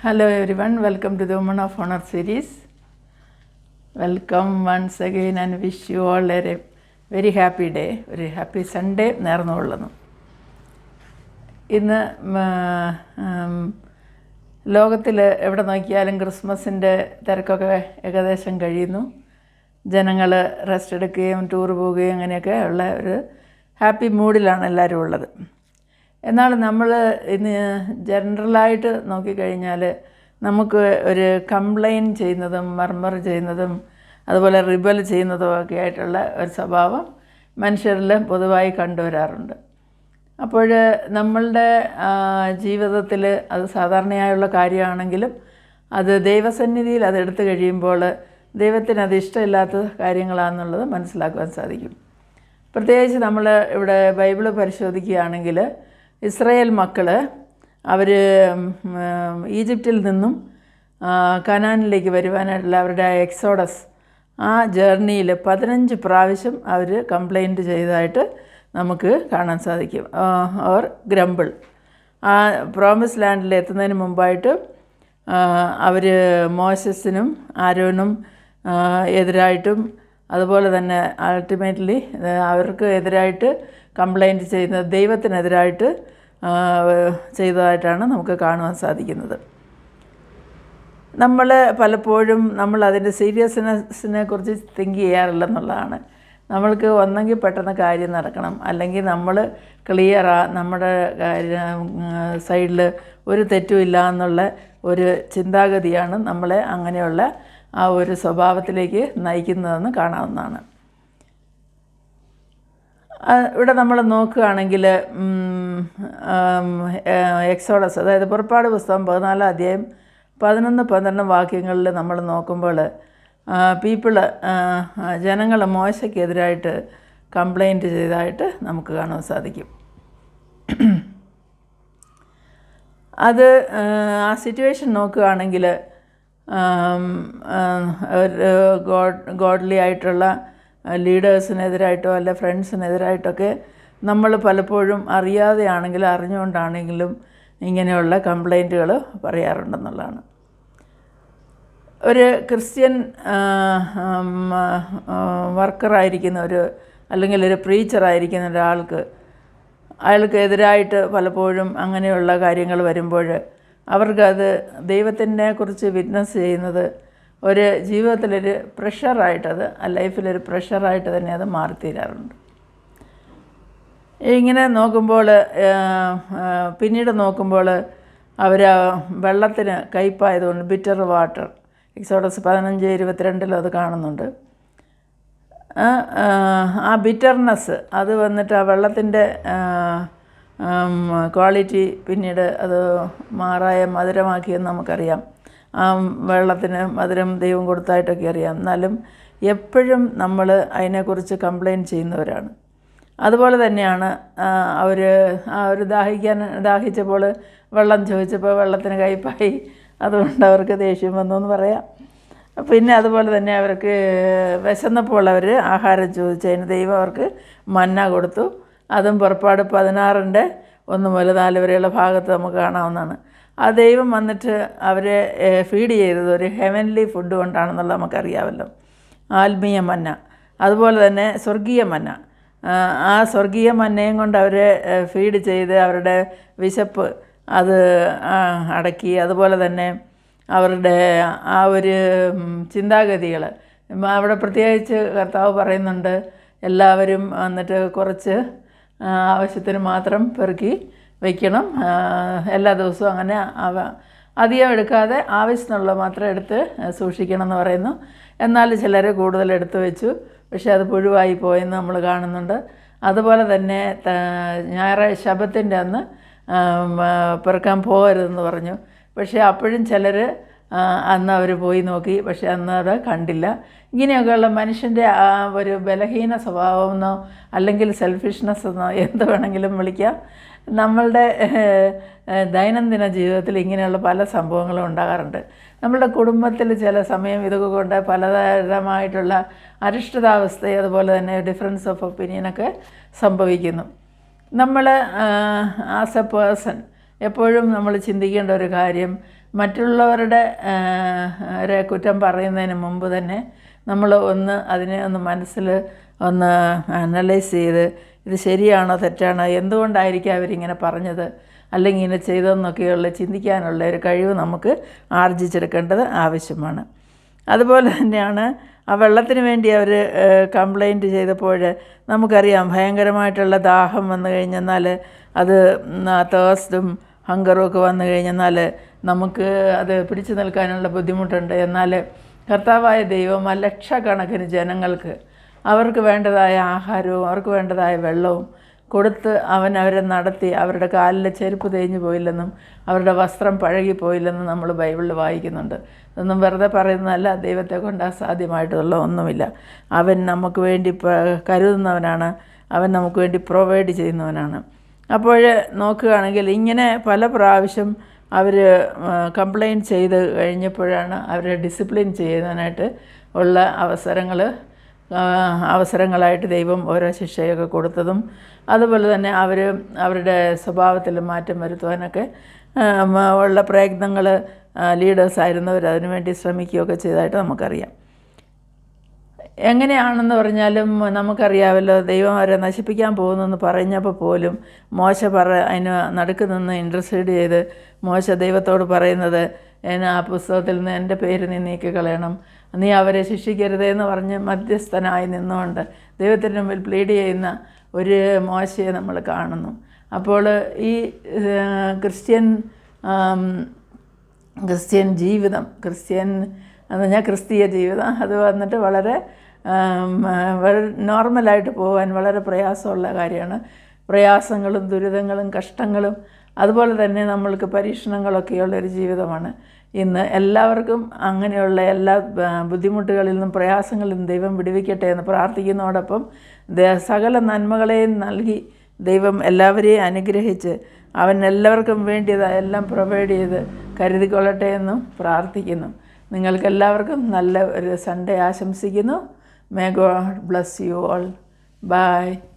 Hello everyone, welcome to the Women of Honor series. Welcome once again and wish you all a very happy day, very happy Sunday നേർന്നുകൊള്ളുന്നു. ഇന്ന് ലോകത്തിൽ എവിടെ നോക്കിയാലും ക്രിസ്മസിൻ്റെ തിരക്കൊക്കെ ഏകദേശം കഴിയുന്നു. ജനങ്ങൾ റെസ്റ്റ് എടുക്കുകയും ടൂർ പോവുകയും അങ്ങനെയൊക്കെ ഉള്ള ഒരു ഹാപ്പി മൂഡിലാണ് എല്ലാവരും ഉള്ളത്. എന്നാൽ നമ്മൾ ഇന്ന് ജനറലായിട്ട് നോക്കിക്കഴിഞ്ഞാൽ നമുക്ക് ഒരു കംപ്ലൈൻറ്റ് ചെയ്യുന്നതും മർമർ ചെയ്യുന്നതും അതുപോലെ റിബൽ ചെയ്യുന്നതും ഒക്കെ ആയിട്ടുള്ള ഒരു സ്വഭാവം മനുഷ്യരിൽ പൊതുവായി കണ്ടുവരാറുണ്ട്. അപ്പോൾ നമ്മളുടെ ജീവിതത്തിൽ അത് സാധാരണയായുള്ള കാര്യമാണെങ്കിലും അത് ദൈവസന്നിധിയിൽ അതെടുത്തു കഴിയുമ്പോൾ ദൈവത്തിന് അത് ഇഷ്ടമില്ലാത്ത കാര്യങ്ങളാണെന്നുള്ളത് മനസ്സിലാക്കുവാൻ സാധിക്കും. പ്രത്യേകിച്ച് നമ്മൾ ഇവിടെ ബൈബിള് പരിശോധിക്കുകയാണെങ്കിൽ ഇസ്രായേൽ മക്കൾ അവർ ഈജിപ്തിൽ നിന്നും കനാനിലേക്ക് വരുവാനായിട്ടുള്ള അവരുടെ എക്സോഡസ് ആ ജേർണിയിൽ 15 പ്രാവശ്യം അവർ കംപ്ലൈൻറ്റ് ചെയ്തതായിട്ട് നമുക്ക് കാണാൻ സാധിക്കും. ഓർ ഗ്രംബിൾ ആ പ്രോമിസ് ലാൻഡിൽ എത്തുന്നതിന് മുമ്പായിട്ട് അവർ മോശസിനും ആരോനും എതിരായിട്ടും അതുപോലെ തന്നെ അൾട്ടിമേറ്റ്ലി അവർക്ക് എതിരായിട്ട് കംപ്ലൈൻറ്റ് ചെയ്യുന്നത് ദൈവത്തിനെതിരായിട്ട് ചെയ്തതായിട്ടാണ് നമുക്ക് കാണുവാൻ സാധിക്കുന്നത്. നമ്മൾ പലപ്പോഴും നമ്മൾ അതിൻ്റെ സീരിയസ്നെസ്സിനെ കുറിച്ച് തിങ്ക് ചെയ്യാറില്ലെന്നുള്ളതാണ്. നമ്മൾക്ക് ഒന്നെങ്കിൽ പെട്ടെന്ന് കാര്യം നടക്കണം, അല്ലെങ്കിൽ നമ്മൾ നമ്മുടെ സൈഡിൽ ഒരു തെറ്റുമില്ല എന്നുള്ള ഒരു ചിന്താഗതിയാണ് നമ്മളെ അങ്ങനെയുള്ള ആ ഒരു സ്വഭാവത്തിലേക്ക് നയിക്കുന്നതെന്ന് കാണാവുന്നതാണ്. ഇവിടെ നമ്മൾ നോക്കുകയാണെങ്കിൽ എക്സോഡസ്, അതായത് പുറപ്പാട് പുസ്തകം 14 അധ്യായം 11-12 വാക്യങ്ങളിൽ നമ്മൾ നോക്കുമ്പോൾ ജനങ്ങൾ മോശയ്ക്കെതിരായിട്ട് കംപ്ലൈൻറ്റ് ചെയ്തതായിട്ട് നമുക്ക് കാണാൻ സാധിക്കും. അത് ആ സിറ്റുവേഷൻ നോക്കുകയാണെങ്കിൽ ഗോഡ്ലി ആയിട്ടുള്ള ലീഡേഴ്സിനെതിരായിട്ടോ അല്ല ഫ്രണ്ട്സിനെതിരായിട്ടൊക്കെ നമ്മൾ പലപ്പോഴും അറിയാതെയാണെങ്കിലും അറിഞ്ഞുകൊണ്ടാണെങ്കിലും ഇങ്ങനെയുള്ള കംപ്ലൈൻറ്റുകൾ പറയാറുണ്ടെന്നുള്ളതാണ്. ഒരു ക്രിസ്ത്യൻ വർക്കറായിരിക്കുന്ന അല്ലെങ്കിൽ ഒരു പ്രീച്ചറായിരിക്കുന്ന അയാൾക്ക് എതിരായിട്ട് പലപ്പോഴും അങ്ങനെയുള്ള കാര്യങ്ങൾ വരുമ്പോൾ അവർക്കത് ദൈവത്തിനെ കുറിച്ച് വിറ്റ്നസ് ചെയ്യുന്നത് ഒരു ജീവിതത്തിലൊരു പ്രഷറായിട്ടത് ലൈഫിലൊരു പ്രഷറായിട്ട് തന്നെ അത് മാറിത്തീരാറുണ്ട്. ഇങ്ങനെ നോക്കുമ്പോൾ പിന്നീട് നോക്കുമ്പോൾ അവർ വെള്ളത്തിന് കയ്പായതുകൊണ്ട് ബിറ്റർ വാട്ടർ എക്സോഡസ് 15:22 അത് കാണുന്നുണ്ട്. ആ ബിറ്റർനെസ് അത് വന്നിട്ട് ആ വെള്ളത്തിൻ്റെ ക്വാളിറ്റി പിന്നീട് അത് മധുരമാക്കിയെന്ന് നമുക്കറിയാം. ആ വെള്ളത്തിന് മധുരം ദൈവം കൊടുത്തായിട്ടൊക്കെ അറിയാം. എന്നാലും എപ്പോഴും നമ്മൾ അതിനെക്കുറിച്ച് കംപ്ലൈൻറ്റ് ചെയ്യുന്നവരാണ്. അതുപോലെ തന്നെയാണ് അവർ ദാഹിച്ചപ്പോൾ വെള്ളം ചോദിച്ചപ്പോൾ വെള്ളത്തിന് കയ്പായി, അതുകൊണ്ട് അവർക്ക് ദേഷ്യം വന്നു എന്ന് പറയാം. പിന്നെ അതുപോലെ തന്നെ അവർക്ക് വിശന്നപ്പോൾ അവർ ആഹാരം ചോദിച്ചതിന് ദൈവം അവർക്ക് മന്ന കൊടുത്തു. അതും പുറപ്പാട് 16:1-4 വരെയുള്ള ഭാഗത്ത് നമുക്ക് കാണാവുന്നതാണ്. ആ ദൈവം വന്നിട്ട് അവരെ ഫീഡ് ചെയ്തത് ഒരു ഹെവൻലി ഫുഡ് കൊണ്ടാണെന്നുള്ളത് നമുക്കറിയാമല്ലോ. ആത്മീയ മന്ന, അതുപോലെ തന്നെ സ്വർഗീയ മന്ന. ആ സ്വർഗീയ മന്നയും കൊണ്ട് അവരെ ഫീഡ് ചെയ്ത് അവരുടെ വിശപ്പ് അത് അടക്കി. അതുപോലെ തന്നെ അവരുടെ ആ ഒരു ചിന്താഗതികൾ അവിടെ പ്രത്യേകിച്ച് കർത്താവ് പറയുന്നുണ്ട്, എല്ലാവരും വന്നിട്ട് കുറച്ച് ആവശ്യത്തിന് മാത്രം പെറുക്കി വയ്ക്കണം, എല്ലാ ദിവസവും അങ്ങനെ അധികം എടുക്കാതെ ആവശ്യത്തിനുള്ളത് മാത്രം എടുത്ത് സൂക്ഷിക്കണം എന്ന് പറയുന്നു. എന്നാൽ ചിലർ കൂടുതൽ എടുത്തു വെച്ചു, പക്ഷേ അത് പുഴുവായി പോയെന്ന് നമ്മൾ കാണുന്നുണ്ട്. അതുപോലെ തന്നെ ഞായറാഴ്ച ശബത്തിൻ്റെ അന്ന് പെറുക്കാൻ പോകരുതെന്ന് പറഞ്ഞു. പക്ഷേ അപ്പോഴും ചിലർ അന്ന് അവർ പോയി നോക്കി, പക്ഷേ അന്ന് അത് കണ്ടില്ല. ഇങ്ങനെയൊക്കെയുള്ള മനുഷ്യൻ്റെ ആ ഒരു ബലഹീന സ്വഭാവമെന്നോ അല്ലെങ്കിൽ സെൽഫിഷ്നെസ് എന്നോ എന്ത് വേണമെങ്കിലും വിളിക്കാം. നമ്മളുടെ ദൈനംദിന ജീവിതത്തിൽ ഇങ്ങനെയുള്ള പല സംഭവങ്ങളും ഉണ്ടാകാറുണ്ട്. നമ്മളുടെ കുടുംബത്തിൽ ചില സമയം ഇതൊക്കെ കൊണ്ട് പലതരമായിട്ടുള്ള അരിഷ്ടതാവസ്ഥയും അതുപോലെ തന്നെ ഡിഫറൻസ് ഓഫ് ഒപ്പീനിയനൊക്കെ സംഭവിക്കുന്നു. നമ്മൾ ആസ് എ പേഴ്സൺ എപ്പോഴും നമ്മൾ ചിന്തിക്കേണ്ട ഒരു കാര്യം, മറ്റുള്ളവരുടെ കുറ്റം പറയുന്നതിന് മുമ്പ് തന്നെ നമ്മൾ അതിനെ മനസ്സിൽ അനലൈസ് ചെയ്ത് ഇത് ശരിയാണോ തെറ്റാണോ, എന്തുകൊണ്ടായിരിക്കും അവരിങ്ങനെ പറഞ്ഞത് അല്ലെങ്കിൽ ഇങ്ങനെ ചെയ്തതെന്നൊക്കെയുള്ള ചിന്തിക്കാനുള്ള ഒരു കഴിവ് നമുക്ക് ആർജിച്ചെടുക്കേണ്ടത് ആവശ്യമാണ്. അതുപോലെ തന്നെയാണ് ആ വെള്ളത്തിന് വേണ്ടി അവർ കംപ്ലൈൻറ്റ് ചെയ്തപ്പോൾ നമുക്കറിയാം ഭയങ്കരമായിട്ടുള്ള ദാഹം വന്നു കഴിഞ്ഞെന്നാൽ അത് തേഴ്സ്റ്റും ഹങ്കറും ഒക്കെ വന്നു കഴിഞ്ഞെന്നാൽ നമുക്ക് അത് പിടിച്ചു നിൽക്കാനുള്ള ബുദ്ധിമുട്ടുണ്ട്. എന്നാൽ കർത്താവായ ദൈവം ആ ലക്ഷക്കണക്കിന് ജനങ്ങൾക്ക് അവർക്ക് വേണ്ടതായ ആഹാരവും അവർക്ക് വേണ്ടതായ വെള്ളവും കൊടുത്ത് അവരെ നടത്തി. അവരുടെ കാലിലെ ചെരുപ്പ് തേഞ്ഞു പോയില്ലെന്നും അവരുടെ വസ്ത്രം പഴകിപ്പോയില്ലെന്നും നമ്മൾ ബൈബിളിൽ വായിക്കുന്നുണ്ട്. ഇതൊന്നും വെറുതെ പറയുന്നതല്ല, ദൈവത്തെ കൊണ്ട് അസാധ്യമായിട്ടുള്ള ഒന്നുമില്ല. അവൻ നമുക്ക് വേണ്ടി കരുതുന്നവനാണ്, അവൻ നമുക്ക് വേണ്ടി പ്രൊവൈഡ് ചെയ്യുന്നവനാണ്. അപ്പോൾ നോക്കുകയാണെങ്കിൽ ഇങ്ങനെ പല പ്രാവശ്യം അവർ കംപ്ലയിൻറ്റ് ചെയ്ത് കഴിഞ്ഞപ്പോഴാണ് അവരെ ഡിസിപ്ലിൻ ചെയ്യുന്നതിനായിട്ട് ഉള്ള അവസരങ്ങളായിട്ട് ദൈവം ഓരോ ശിക്ഷയൊക്കെ കൊടുത്തതും അതുപോലെ തന്നെ അവരുടെ സ്വഭാവത്തിൽ മാറ്റം വരുത്തുവാനൊക്കെ ഉള്ള പ്രയത്നങ്ങൾ ലീഡേഴ്സായിരുന്നവർ അതിനുവേണ്ടി ശ്രമിക്കുകയൊക്കെ ചെയ്തതായിട്ട് നമുക്കറിയാം. എങ്ങനെയാണെന്ന് പറഞ്ഞാലും നമുക്കറിയാമല്ലോ, ദൈവം അവരെ നശിപ്പിക്കാൻ പോകുന്നെന്ന് പറഞ്ഞപ്പോൾ പോലും മോശ അതിന് നടുക്ക് നിന്ന് ഇൻ്റർസീഡ് ചെയ്ത് മോശ ദൈവത്തോട് പറയുന്നത്, ആ പുസ്തകത്തിൽ നിന്ന് എൻ്റെ പേര് നീ നീക്കിക്കളയണം, നീ അവരെ ശിക്ഷിക്കരുതേ എന്ന് പറഞ്ഞ് മധ്യസ്ഥനായി നിന്നുകൊണ്ട് ദൈവത്തിൻ്റെ മുമ്പിൽ പ്ലീഡ് ചെയ്യുന്ന ഒരു മോശയെ നമ്മൾ കാണുന്നു. അപ്പോൾ ഈ ക്രിസ്ത്യൻ ജീവിതം, ക്രിസ്തീയ ജീവിതം അത് വന്നിട്ട് വളരെ നോർമലായിട്ട് പോകാൻ വളരെ പ്രയാസമുള്ള കാര്യമാണ്. പ്രയാസങ്ങളും ദുരിതങ്ങളും കഷ്ടങ്ങളും അതുപോലെ തന്നെ നമ്മൾക്ക് പരീക്ഷണങ്ങളൊക്കെയുള്ളൊരു ജീവിതമാണ് ഇന്ന്. എല്ലാവർക്കും അങ്ങനെയുള്ള എല്ലാ ബുദ്ധിമുട്ടുകളിൽ നിന്നും പ്രയാസങ്ങളിൽ നിന്നും ദൈവം വിടുവിക്കട്ടെ എന്ന് പ്രാർത്ഥിക്കുന്നതോടൊപ്പം സകല നന്മകളെയും നൽകി ദൈവം എല്ലാവരെയും അനുഗ്രഹിച്ച് അവൻ എല്ലാവർക്കും വേണ്ടിയതെല്ലാം പ്രൊവൈഡ് ചെയ്ത് കരുതിക്കൊള്ളട്ടെ എന്നും പ്രാർത്ഥിക്കുന്നു. നിങ്ങൾക്കെല്ലാവർക്കും നല്ല ഒരു സൺഡേ ആശംസിക്കുന്നു. May God bless you all. Bye.